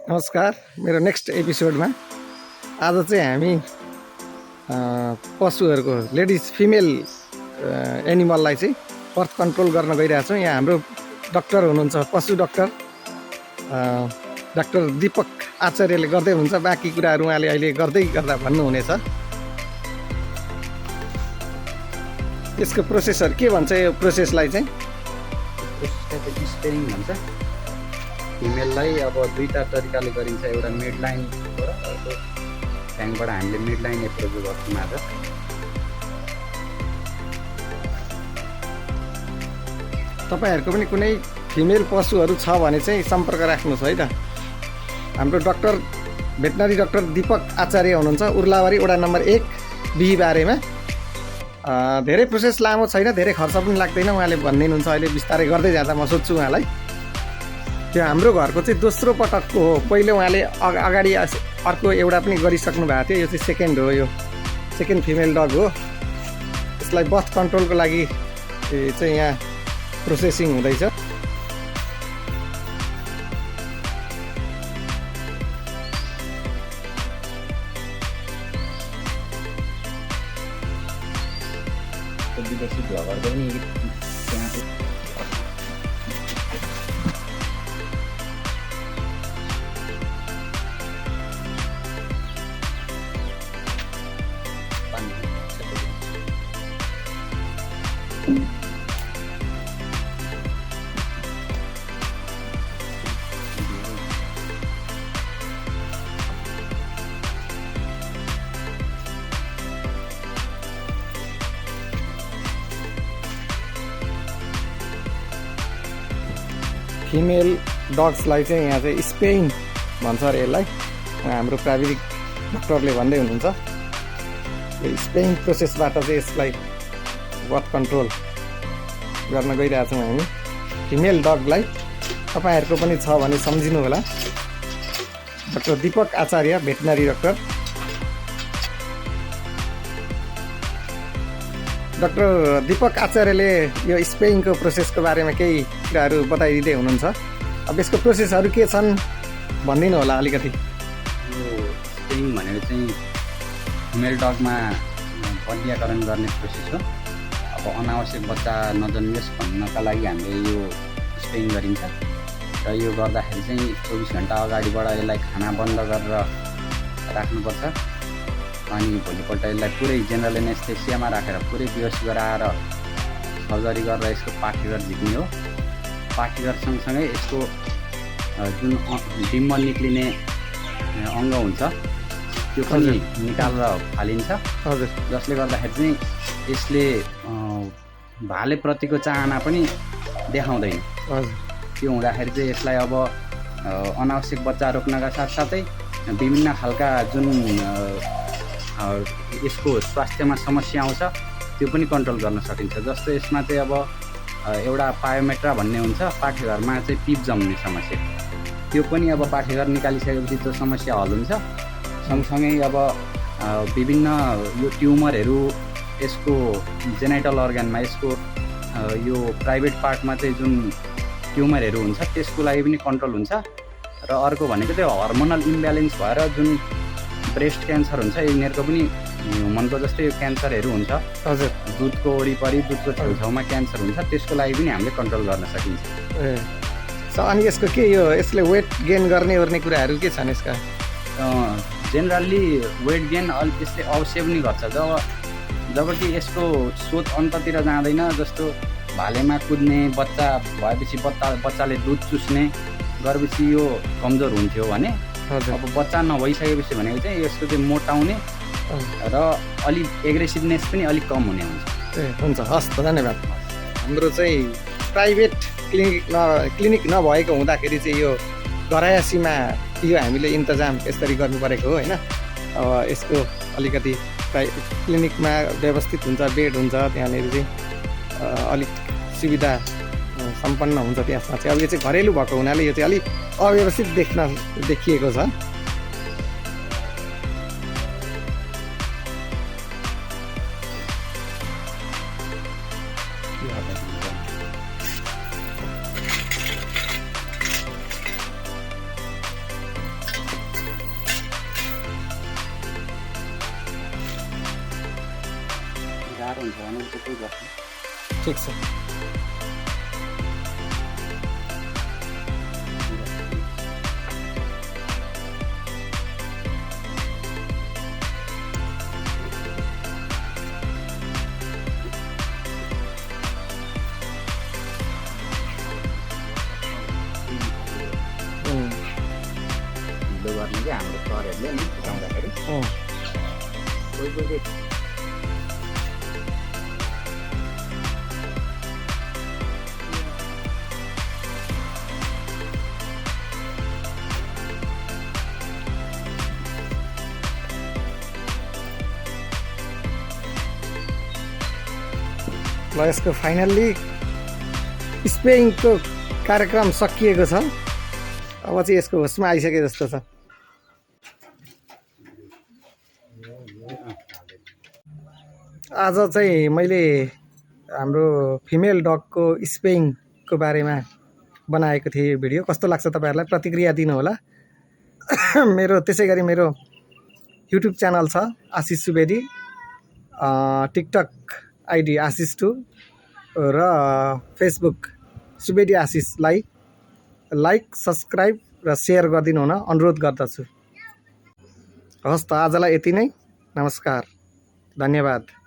नमस्कार। मेरो नेक्स्ट एपिसोडमा आज चाहिँ हामी पशुहरूको लेडिज फिमेल एनिमललाई चाहिँ बर्थ कन्ट्रोल गर्न गइरहेछौँ। यहाँ हाम्रो डाक्टर हुनुहुन्छ, पशु डाक्टर डाक्टर दीपक आचार्यले गर्दै हुनुहुन्छ। बाँकी कुराहरू उहाँले अहिले गर्दै गर्दा भन्नुहुनेछ। यसको प्रोसेसहरू के भन्छ? यो प्रोसेसलाई चाहिँ स्पेरिङ भन्छ। फिमेललाई अब दुईवटा तरिकाले गरिन्छ। एउटा मिड लाइनबाट, अर्को ट्याङ्कबाट हामीले मिड लाइन एप्रोच गर्छौँ। आज तपाईँहरूको पनि कुनै फिमेल पशुहरू छ भने चाहिँ सम्पर्क राख्नुहोस् है त। हाम्रो डाक्टर भेटनरी डाक्टर दीपक आचार्य हुनुहुन्छ, उर्लाबारी वडा नम्बर 1 बिहीबारेमा। धेरै प्रोसेस लामो छैन, धेरै खर्च पनि लाग्दैन। उहाँले भनिदिनुहुन्छ। अहिले बिस्तारै गर्दै जाँदा म सोध्छु उहाँलाई। त्यो हाम्रो घरको चाहिँ दोस्रो पटकको हो। पहिले उहाँले अगाडि अर्को एउटा पनि गरिसक्नु भएको थियो। यो चाहिँ सेकेन्ड हो, यो सेकेन्ड फिमेल डग हो। यसलाई बर्थ कन्ट्रोलको लागि चाहिँ यहाँ प्रोसेसिङ हुँदैछ। विदेशी भ्लगरको पनि त्यहाँ फिमेल डग्सलाई चाहिँ यहाँ चाहिँ स्पेइन भन्छ अरे यसलाई। हाम्रो प्राविधिक डाक्टरले भन्दै हुनुहुन्छ। यो स्पेइन प्रोसेसबाट चाहिँ यसलाई बर्थ कन्ट्रोल गर्न गइरहेछौँ हामी। फिमेल डगलाई तपाईँहरूको पनि छ भने सम्झिनु होला। डाक्टर दीपक आचार्य भेटनरी डाक्टर। डाक्टर दीपक आचार्यले यो स्पेइङको प्रोसेसको बारेमा केही कुराहरू बताइदिँदै हुनुहुन्छ। अब यसको प्रोसेसहरू के छन् भनिदिनु होला अलिकति। यो स्पेरिङ भनेको चाहिँ फिमेल डगमा बन्ध्याकरण गर्ने प्रोसेस हो। अब अनावश्यक बच्चा नजन्मियोस् भन्नका लागि हामीले यो स्पेरिङ गरिन्छ। र यो गर्दाखेरि चाहिँ 24 घन्टा अगाडिबाट यसलाई खाना बन्द गरेर राख्नुपर्छ। अनि भोलिपल्ट यसलाई पुरै जेनरल एनेस्थेसियामा राखेर पुरै बेहोस गराएर सर्जरी गरेर यसको पाठेघर झिक्ने हो। पाठेघर सँगसँगै यसको जुन डिम्ब निक्लिने अङ्ग हुन्छ त्यो पनि निकालेर फालिन्छ। हजुर। जसले गर्दाखेरि चाहिँ यसले भालेप्रतिको चाहना पनि देखाउँदैन। हजुर। त्यो हुँदाखेरि चाहिँ यसलाई अब अनावश्यक बच्चा रोक्नका साथसाथै विभिन्न खालका जुन यसको स्वास्थ्यमा समस्या आउँछ त्यो पनि कन्ट्रोल गर्न सकिन्छ। जस्तो यसमा चाहिँ अब एउटा पायोमेट्रा भन्ने हुन्छ, पाठेघरमा चाहिँ पिप जम्ने समस्या। त्यो पनि अब पाठेघर निकालिसकेपछि त्यो समस्या हल हुन्छ। सँगसँगै अब विभिन्न यो ट्युमरहरू यसको जेनाइटल अर्गनमा, यसको यो प्राइभेट पार्टमा चाहिँ जुन ट्युमरहरू हुन्छ त्यसको लागि पनि कन्ट्रोल हुन्छ। र अर्को भनेको चाहिँ हर्मोनल इम्ब्यालेन्स भएर जुन ब्रेस्ट क्यान्सर हुन्छ यिनीहरूको पनि ह्युमनको जस्तै यो क्यान्सरहरू हुन्छ। हजुर। दुधको वरिपरि, दुधको छेउछाउमा क्यान्सर हुन्छ, त्यसको लागि पनि हामीले कन्ट्रोल गर्न सकिन्छ। अनि यसको के यो यसले वेट गेन गर्ने ओर्ने कुराहरू के छन् यसका? जेनरली वेट गेन यसले अवश्य पनि गर्छ जबकि यसको स्रोत अन्ततिर जाँदैन। जस्तो भालेमा कुद्ने बच्चा भएपछि बच्चाले दुध चुस्ने गरेपछि यो कमजोर हुन्थ्यो भने अब बच्चा नभइसकेपछि भनेको चाहिँ यसको चाहिँ मोटाउने र अलिक एग्रेसिभनेस पनि अलिक कम हुने हुन्छ। हुन्छ, हस् त, धन्यवाद। हाम्रो चाहिँ प्राइभेट क्लिनिक नभएको हुँदाखेरि चाहिँ यो घरायसीमा यो हामीले इन्तजाम यसरी गर्नु परेको हो होइन। अब यसको अलिकति क्लिनिकमा व्यवस्थित हुन्छ, बेड हुन्छ, त्यहाँनिर चाहिँ अलिक सुविधा सम्पन्न हुन्छ। त्यसमा चाहिँ अब यो चाहिँ घरेलु भएको हुनाले यो चाहिँ अलिक अव्यवस्थित देखिएको छ। गाह्रो हुन्छ भने त्यही गर्छु। ठिक छ। हिलो गर्ने चाहिँ हाम्रो सरहरूले नि सिकाउँदाखेरि कोही कोही चाहिँ ल यसको फाइनल्ली स्पेइङको कार्यक्रम सकिएको छ। अब चाहिँ यसको होसमा आइसके जस्तो छ। आज चाहिँ मैले हाम्रो फिमेल डगको स्पेइङको बारेमा बनाएको थिएँ भिडियो। कस्तो लाग्छ तपाईँहरूलाई प्रतिक्रिया दिनुहोला। मेरो त्यसै गरी मेरो युट्युब च्यानल छ आशिष सुवेदी, टिकटक आइडी आशिष2 र फेसबुक सुवेदी आशिषलाई लाइक सब्सक्राइब र सेयर गरिदिनु हुन अनुरोध गर्दछु। हस् त आजलाई यति नै। नमस्कार, धन्यवाद।